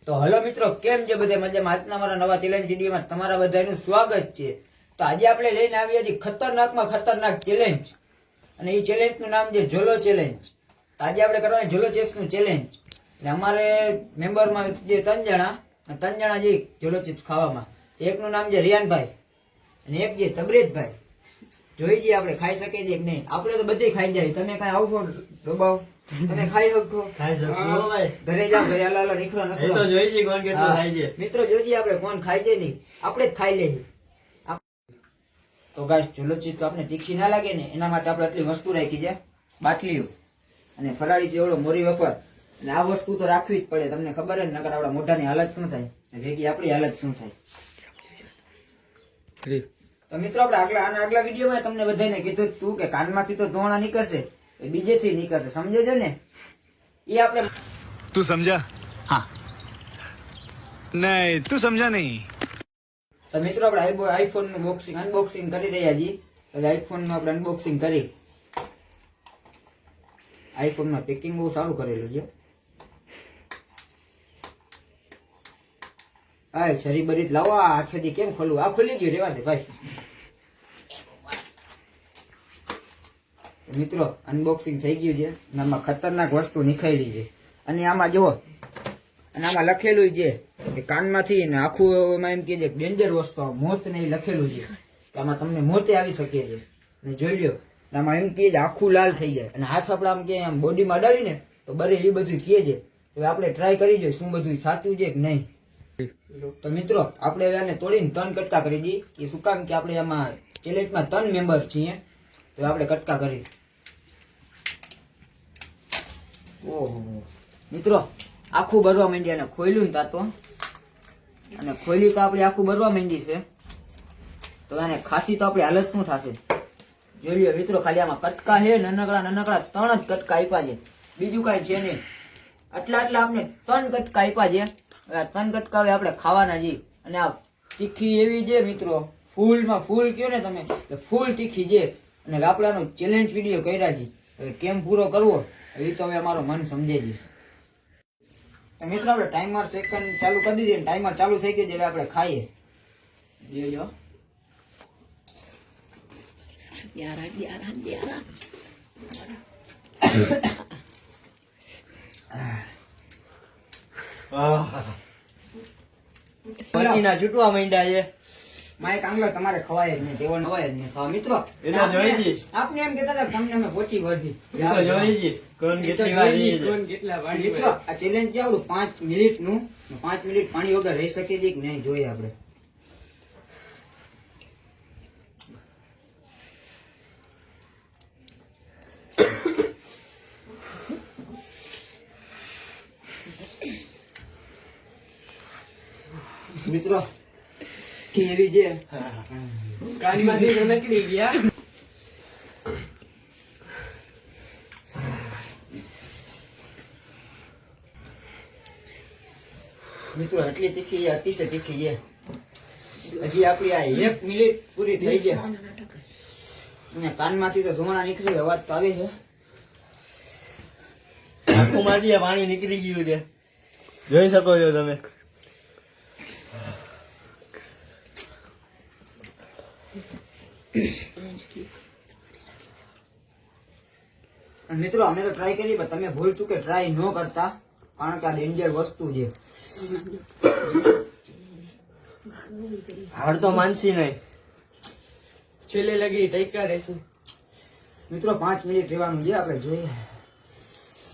તો હલો મિત્રો, કેમ છે બધા મજામાં? આજના મારા નવા ચેલેન્જ વિડીયોમાં તમારા બધાનું સ્વાગત છે. તો આજે આપણે લઈને આવ્યા છીએ ખતરનાકમાં ખતરનાક ચેલેન્જ, અને એ ચેલેન્જનું નામ છે ઝોલો ચેલેન્જ. તો આજે આપણે કરવાની ઝોલો ચિપ્સનું ચેલેન્જ. એટલે અમારે મેમ્બરમાં જે ત્રણ જણા જે ઝોલો ચિપ્સ ખાવામાં, એકનું નામ છે રિયાનભાઈ અને એક છે તબરેજભાઈ. જોઈ જઈએ આપણે ખાઈ શકીએ છીએ કે નહીં. આપણે તો બધે ખાઈ જાય. તમે કઈ આવો ડોબાવ, તમે ખાઈ શકો? ખાઈ શકશો ભાઈ. ઘરે જાવ, ઘરે હાલો નીકળો એ તો જોઈ જી કોણ કેટલું ખાઈ છે. મિત્રો જોઈજે આપણે કોણ ખાઈ જાય નહીં, આપણે જ ખાઈ લઈએ. તો ગાઈસ, ઝોલો ચિપ્સ તો આપણે તીખી ના લાગે ને એના માટે આપણે આટલી વસ્તુ રાખી છે. બાટલીઓ અને ફરાળી ચેવડો, મોરી વફર. અને આ વસ્તુ તો રાખવી જ પડે, તમને ખબર જ, નકર આપણા મોઢાની હાલત શું થાય, ભેગી આપણી હાલત શું થાય. તો મિત્રો આપણે આગલા વિડીયોમાં તમને બધાને કીધું તું કે કાનમાંથી તો ધોણા નીકળશે, એ બીજેથી નીકળશે, સમજો છો ને? એ આપણે તું સમજા? हाँ नहीं तू समझा नहीं. તો મિત્રો આપણે આઈફોન નું અનબોક્સિંગ કરી રહ્યા છીએ. તો આઈફોન નું આપણે અનબોક્સિંગ કરી. આઈફોન માં પેકિંગ બહુ સારું કરેલું છે. હા, છરી બરી લાવો. આ આખેથી કેમ ખોલું? આ ખુલી ગયું, રેવા દે ભાઈ. મિત્રો અનબોક્સિંગ થઈ ગયું છે અને આમાં ખતરનાક વસ્તુ નીકળી છે. અને આમાં જુઓ, અને આમાં લખેલું છે કે કાનમાંથી ને આખું એમાં એમ કે ડેન્જર વસ્તુ, મોત ને એ લખેલું છે કે આમાં તમને મોતે આવી શકે છે. અને જોઈ લ્યો, આમાં એમ કે આખું લાલ થઈ જાય અને હાથ આપણે આમ કે આમ બોડીમાં અડાડી ને તો બરે એ બધું કહે છે. તો આપણે ટ્રાય કરી જોઈએ શું બધું સાચું છે કે નહીં. તો મિત્રો આપણે આને તોડીને 3 કટકા કરી દઈએ. કે શું કામ કે આપણે આમાં ચેલેન્જમાં 3 મેમ્બર છીએ, તો આપણે કટકા કરી. ઓહો મિત્રો, આખું ભરવા માંડી. અને ખોલ્યું ને તાતો, અને ખોલ્યું તો આપણે આખું ભરવા માંડી છે. તો આને ખાસી તો આપણી હાલત શું થશે જોઈ લ્યો મિત્રો. ખાલી આમાં કટકા છે નાનકડા 3 જ કટકા આપ્યા છે, બીજું કઈ છે નહીં. આટલા આપણે 3 કટકા આપ્યા છે. 3 કટકા હવે આપણે ખાવાના છીએ. અને આ તીખી એવી છે મિત્રો, ફૂલમાં ફૂલ કયો ને તમે, ફૂલ તીખી છે. અને આપણે આનો ચેલેન્જ વિડીયો કર્યા છે, હવે કેમ પૂરો કરવો એ તો હવે અમારો મન સમજે છે. તો મિત્રો આપણે ટાઈમર સેકન્ડ ચાલુ કરી દીધી, ટાઈમર ચાલુ થઈ ગયું. એટલે આપણે ખાઈએ. જોજો પસીના છૂટવા માંડ્યા છે. માઇક આંગલો તમારે ખવાય જ નહીં, તેવો ખવાય જ નહીં ખાવા. મિત્રો એ તો જોઈ જી. આપને એમ કહેતા હતા તમને અમે પોચી વળતી. એ તો જોઈ જી કોણ કેટલી વાર રહી છે. મિત્રો આ ચેલેન્જ છે આપણું 5 મિનિટનું. 5 મિનિટ પાણી વગર રહી શકીએ છીએ કે નહીં જોઈએ આપણે. મિત્રો કેવી છે, કાનમાંથી તો નીકળી ગયા. મિત્રો એટલી તીખી, અતિશય તીખી છે. હજી આપણી આ 1 મિનિટ પૂરી થઈ છે અને કાનમાંથી તો ધુમાડા નીકળી, અવાજ તો આવે છે. આંખોમાંથી પાણી નીકળી ગયું છે, જોઈ શકો છો તમે. મિત્રો અમે તો ટ્રાય કરી, પણ તમે ભૂલ ચૂકે ટ્રાય ન કરતા, કારણ કે આ ડેન્જર વસ્તુ છે. હાડ તો માનસી નહીં, છેલ્લે લગી ટેકા રહેશે. મિત્રો 5 મિનિટ રહેવાનું છે, આપણે જોઈએ.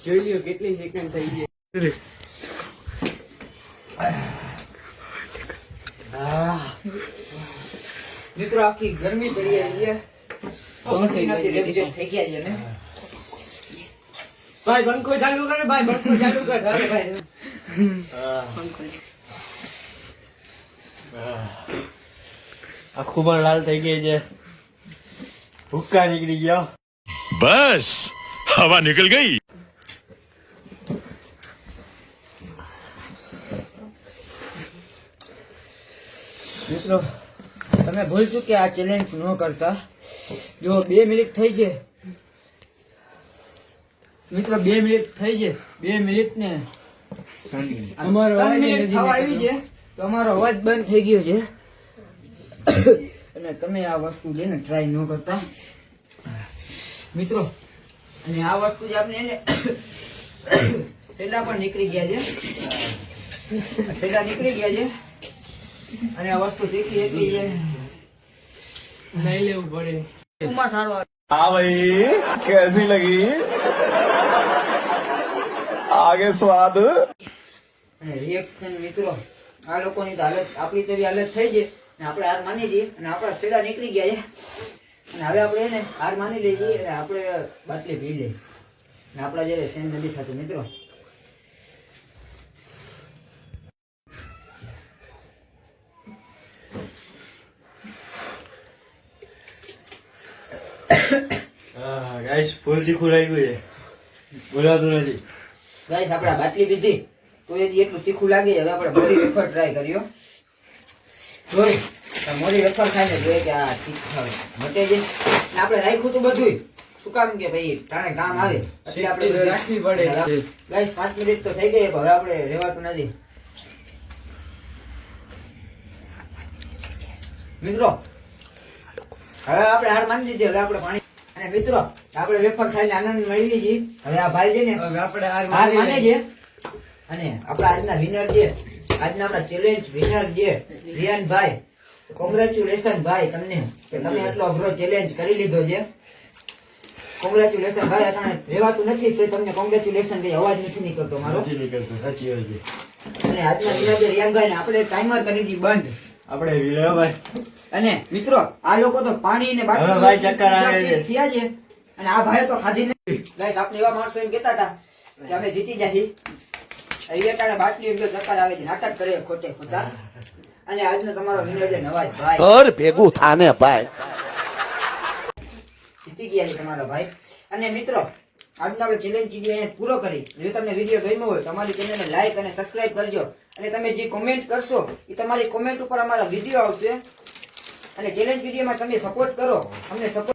જોઈ લ્યો કેટલી સેકન્ડ થઈ છે. મિત્રો આખી ગરમી ચડી આવી છે, પસીનાથી રેપઝેપ થઈ ગયા છે ને. ભાઈ પંખો ચાલુ કરે, ભાઈ પંખો ચાલુ કર. અરે ભાઈ આખું પણ લાલ થઈ ગઈ છે, હુક્કા નીકળી ગયા. बस हवा निकल गई. મિત્રો તમે ભૂલ ચૂકે આ ચેલેન્જ ન કરતા. જો 2 મિનિટ થઈ છે મિત્રો, 2 મિનિટ થઈ છે. 2 મિનિટ ને અમારો અવાજ 3 મિનિટ નથી થવા આવી છે તો અમારો અવાજ બંધ થઈ ગયો છે અને તમે આ વસ્તુ છે ને ટ્રાય ન કરતા મિત્રો. અને આ વસ્તુ જે આપણે એને સેડા પણ નીકળી ગયા છે, સેડા નીકળી ગયા છે અને આ વસ્તુ તીખી એટલી છે નહીં લેવું પડે. ઉમાં સારો આવે. हाँ भाई कैसी लगी आगे स्वाद અને રિએક્શન મિત્રો આ લોકોની તો હાલત આપણી તો એવી હાલત થઈ છે ને આપણે હાર માની લઈએ અને આપણા છેડા નીકળી ગયા છે અને હવે આપણે એને હાર માની લઈએ અને આપણે બાટલી પી લઈએ અને આપણા જ્યારે સેમ નથી થતું મિત્રો. ગાઈસ ફૂલ તીખું લાગ્યું છે, બોલાતું નથી. ગાઈસ આપણે આ બાટલી પીધી તો એ જે એટલું તીખું લાગે છે. હવે આપણે મોરી વેફર ટ્રાય કર્યો જોઈ તો મોરી વેફર ખાઈને જોઈએ કે આ તીખા મટે છે ને આપણે રાખ્યું તો બધું શું કામ કે ભાઈ ટાણે કામ આવે એટલે આપણે રાખવી પડે. ગાઈસ 5 મિનિટ તો થઈ ગઈ હવે આપણે રહેવાતું નથી મિત્રો. હવે આપણે હાર માની લીધી, હવે આપણે પાણી અને મિત્રો આપણે વેફર ખાઈને આનંદ મેળવી છીએ. હવે આ ભાઈ છે ને હવે આપણે હાર માને છે અને આપણા આજના વિનર છે, આજના આપણા ચેલેન્જ વિનર છે રિયાનભાઈ. કોંગ્રેચ્યુલેશન ભાઈ તમને કે તમે આટલો અઘરો ચેલેન્જ કરી લીધો છે. કોંગ્રેચ્યુલેશન ભાઈ. અટાણે રહેવાતું નથી તો તમને કોંગ્રેચ્યુલેશન કઈ અવાજ નથી નીકળતો મારો. નથી નીકળતું, સાચી વાત છે. અને આજના વિનર છે રિયાનભાઈ ને આપણે ટાઈમર કરી દીધી બંધ. આપણે વિનય ભાઈ અને મિત્રો આ લોકો તો પાણી ને હવે ભાઈ ચક્કર આવે છે. થયા છે અને આ ભાઈ તો ખાધી નથી. ગાઈસ આપણે એવા માણસો એમ કહેતા હતા કે અમે જીતી જઈએ. રિયાટાને બાટલી એમ ચક્કર આવે છે, નાટક કરે ખોટે ખોટા. અને આજનો તમારો વિનર છે નવાજ ભાઈ. घर भेगू थाने पाए જીતી ગયા છે તમારો ભાઈ. અને મિત્રો આજનો આપણે ચેલેન્જ વિડીયો અહીંયા પૂરો કરી. જો તમને વિડીયો ગમ્યો હોય તો અમારી ચેનલને લાઈક અને સબસ્ક્રાઇબ કરજો. અને તમે જે કોમેન્ટ કરશો એ તમારી કોમેન્ટ ઉપર અમારા વિડીયો આવશે. અને ચેલેન્જ વિડીયોમાં તમે સપોર્ટ કરો, અમને સપોર્ટ